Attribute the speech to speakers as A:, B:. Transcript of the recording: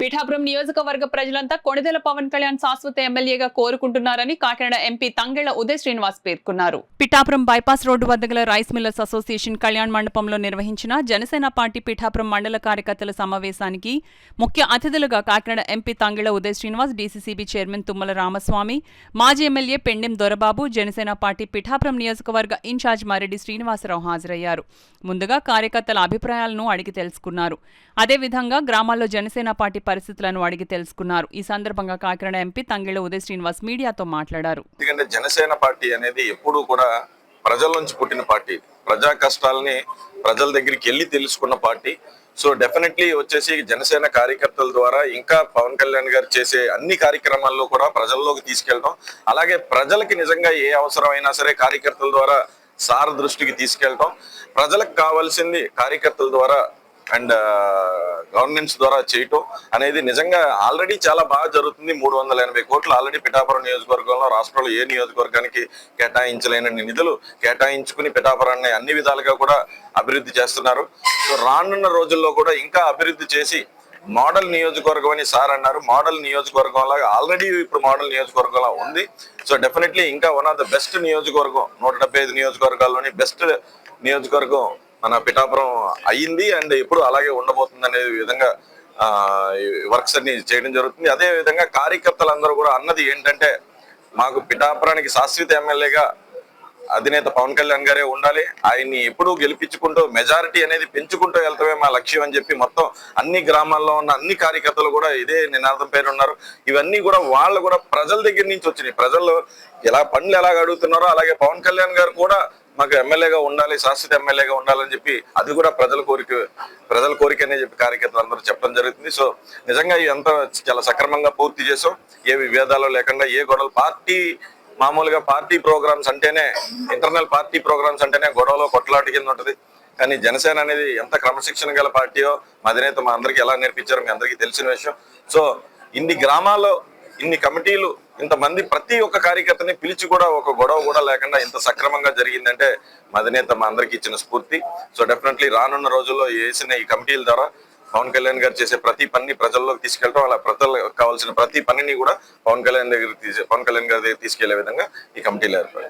A: పిఠాపురం నియోజకవర్గ ప్రజలంతా కొణిదెల పవన్ కళ్యాణ్ శాశ్వత ఎమ్మెల్యేగా కోరుకుంటున్నారని కాకినాడ ఎంపీ తంగెళ్ల ఉదయ్ శ్రీనివాస్ పేర్కొన్నారు. పిఠాపురం బైపాస్ రోడ్డు వద్ద గల రైస్ మిల్లర్స్ అసోసియేషన్ కళ్యాణ్ మండపంలో నిర్వహించిన జనసేన పార్టీ పిఠాపురం మండల కార్యకర్తల సమావేశానికి ముఖ్య అతిథులుగా Kakinada MP Tangella Uday Srinivas, DCCB chairman Tummala Ramaswamy, మాజీ ఎమ్మెల్యే పెండెం దొరబాబు, జనసేన పార్టీ పిఠాపురం నియోజకవర్గ ఇన్ఛార్జ్ మారెడ్డి శ్రీనివాసరావు హాజరయ్యారు. ముందుగా కార్యకర్తల అభిప్రాయాలను అడిగి తెలుసుకున్నారు. అదేవిధంగా గ్రామాల్లో జనసేన పార్టీ పరిస్థితులను అడిగి తెలుసుకున్నారు. ఈ సందర్భంగా కాకినాడ ఎంపీ తంగెళ్ల ఉదయ్ శ్రీనివాస్ మీడియాతో మాట్లాడారు.
B: ఎందుకంటే జనసేన పార్టీ అనేది ఎప్పుడూ కూడా ప్రజల నుంచి పుట్టిన పార్టీ, ప్రజా కష్టాలని ప్రజల దగ్గరికి వెళ్ళి తెలుసుకున్న పార్టీ. సో డెఫినెట్లీ వచ్చేసి జనసేన కార్యకర్తల ద్వారా ఇంకా పవన్ కళ్యాణ్ గారు చేసే అన్ని కార్యక్రమాల్లో కూడా ప్రజల్లోకి తీసుకెళ్ళడం, అలాగే ప్రజలకి నిజంగా ఏ అవసరమైనా సరే కార్యకర్తల ద్వారా సార్ దృష్టికి తీసుకెళ్ళడం, ప్రజలకు కావాల్సింది కార్యకర్తల ద్వారా అండ్ గవర్నెన్స్ ద్వారా చేయటం అనేది నిజంగా ఆల్రెడీ చాలా బాగా జరుగుతుంది. 380 కోట్లు ఆల్రెడీ పిఠాపురం నియోజకవర్గంలో రాష్ట్రంలో ఏ నియోజకవర్గానికి కేటాయించలేనన్ని నిధులు కేటాయించుకుని పిఠాపురాన్ని అన్ని విధాలుగా కూడా అభివృద్ధి చేస్తున్నారు. సో రానున్న రోజుల్లో కూడా ఇంకా అభివృద్ధి చేసి మోడల్ నియోజకవర్గం అని సార్ అన్నారు. మోడల్ నియోజకవర్గం లాగా ఆల్రెడీ ఇప్పుడు మోడల్ నియోజకవర్గంలా ఉంది. సో డెఫినెట్లీ ఇంకా వన్ ఆఫ్ ద బెస్ట్ నియోజకవర్గం, 175 నియోజకవర్గాల్లోని బెస్ట్ నియోజకవర్గం మన పిఠాపురం అయ్యింది అండ్ ఎప్పుడు అలాగే ఉండబోతుంది అనే విధంగా వర్క్స్ అన్ని చేయడం జరుగుతుంది. అదే విధంగా కార్యకర్తలందరూ కూడా అన్నది ఏంటంటే, మాకు పిఠాపురానికి శాశ్వత ఎమ్మెల్యేగా అధినేత పవన్ కళ్యాణ్ గారే ఉండాలి, ఆయన్ని ఎప్పుడూ గెలిపించుకుంటూ మెజారిటీ అనేది పెంచుకుంటూ వెళ్తామే మా లక్ష్యం అని చెప్పి మొత్తం అన్ని గ్రామాల్లో ఉన్న అన్ని కార్యకర్తలు కూడా ఇదే నినాదం పేరు ఉన్నారు. ఇవన్నీ కూడా వాళ్ళు కూడా ప్రజల దగ్గర నుంచి వచ్చినాయి. ప్రజలు ఎలా పనులు ఎలాగ అడుగుతున్నారో అలాగే పవన్ కళ్యాణ్ గారు కూడా మాకు ఎమ్మెల్యేగా ఉండాలి, శాశ్వత ఎమ్మెల్యేగా ఉండాలని చెప్పి అది కూడా ప్రజల కోరిక అనే చెప్పి కార్యకర్తలు అందరూ చెప్పడం జరుగుతుంది. సో నిజంగా ఇదంతా చాలా సక్రమంగా పూర్తి చేసాం. ఏ విభేదాలు లేకుండా, ఏ గొడవలు మామూలుగా పార్టీ ప్రోగ్రామ్స్ అంటేనే, ఇంటర్నల్ పార్టీ ప్రోగ్రామ్స్ అంటేనే గొడవలో కొట్లాట కింద ఉంటుంది. కానీ జనసేన అనేది ఎంత క్రమశిక్షణ గల పార్టీయో మా అధినేత మా అందరికీ ఎలా నేర్పించారో మీ అందరికీ తెలిసిన విషయం. సో ఇన్ని గ్రామాల్లో ఇన్ని కమిటీలు, ఇంతమంది ప్రతి ఒక్క కార్యకర్తని పిలిచి కూడా ఒక గొడవ కూడా లేకుండా ఇంత సక్రమంగా జరిగిందంటే మా అధినేత మా అందరికీ ఇచ్చిన స్ఫూర్తి. సో డెఫినెట్లీ రానున్న రోజుల్లో వేసిన ఈ కమిటీల ద్వారా పవన్ కళ్యాణ్ గారు చేసే ప్రతి పనిని ప్రజల్లోకి తీసుకెళ్ళడం, అలా ప్రజలకు కావాల్సిన ప్రతి పనిని కూడా పవన్ కళ్యాణ్ గారి దగ్గర తీసుకెళ్లే విధంగా ఈ కమిటీలు ఏర్పడాయి.